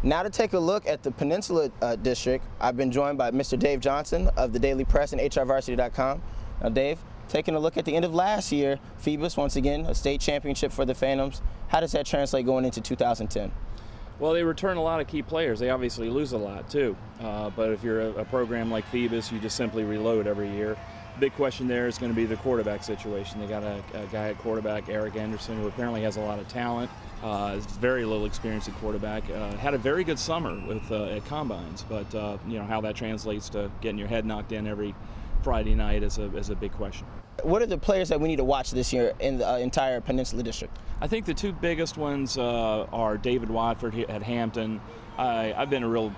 Now to take a look at the Peninsula District, I've been joined by Mr. Dave Johnson of the Daily Press and HRVarsity.com. Now Dave, taking a look at the end of last year, Phoebus, once again, a state championship for the Phantoms. How does that translate going into 2010? Well, they return a lot of key players. They obviously lose a lot too, but if you're a program like Phoebus, you just simply reload every year. The big question there is going to be the quarterback situation. They got a guy at quarterback, Eric Anderson, who apparently has a lot of talent. Very little experience at quarterback. Had a very good summer with at combines, but you know how that translates to getting your head knocked in every Friday night is a big question. What are the players that we need to watch this year in the entire Peninsula District? I think the two biggest ones are David Watford at Hampton. I've been a real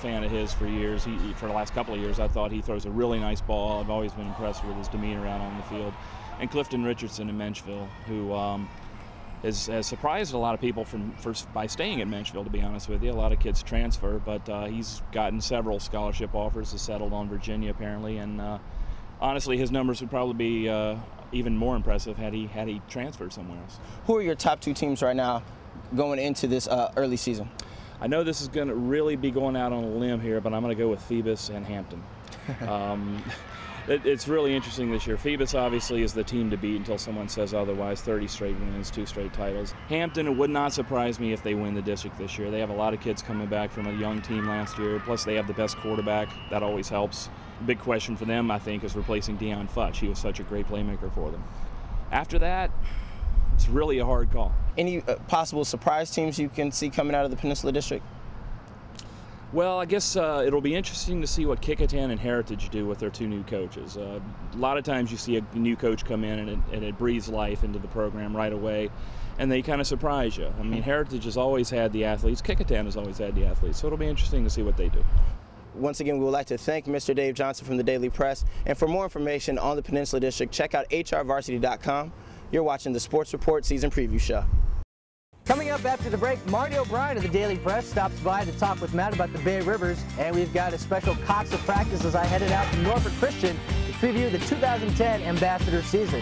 fan of his for years. For the last couple of years, I thought he throws a really nice ball. I've always been impressed with his demeanor out on the field. And Clifton Richardson in Menchville, who has surprised a lot of people by staying at Menchville, to be honest with you. A lot of kids transfer, but he's gotten several scholarship offers, has settled on Virginia apparently, and honestly his numbers would probably be even more impressive had he transferred somewhere else. Who are your top two teams right now going into this early season? I know this is going to really be going out on a limb here, but I'm going to go with Phoebus and Hampton. It's really interesting this year. Phoebus obviously is the team to beat until someone says otherwise. 30 straight wins, 2 straight titles. Hampton, it would not surprise me if they win the district this year. They have a lot of kids coming back from a young team last year, plus they have the best quarterback. That always helps. The big question for them, I think, is replacing Deion Futch. He was such a great playmaker for them. After that, it's really a hard call. Any possible surprise teams you can see coming out of the Peninsula District? Well, I guess it'll be interesting to see what Kickotan and Heritage do with their 2 new coaches. A lot of times you see a new coach come in and it breathes life into the program right away, and they kind of surprise you. I mean, Heritage has always had the athletes. Kickotan has always had the athletes, so it'll be interesting to see what they do. Once again, we would like to thank Mr. Dave Johnson from the Daily Press, and for more information on the Peninsula District, check out HRVarsity.com. You're watching the Sports Report Season Preview Show. Coming up after the break, Marty O'Brien of the Daily Press stops by to talk with Matt about the Bay Rivers, and we've got a special Cox of practice as I headed out to Norfolk Christian to preview the 2010 Ambassador season.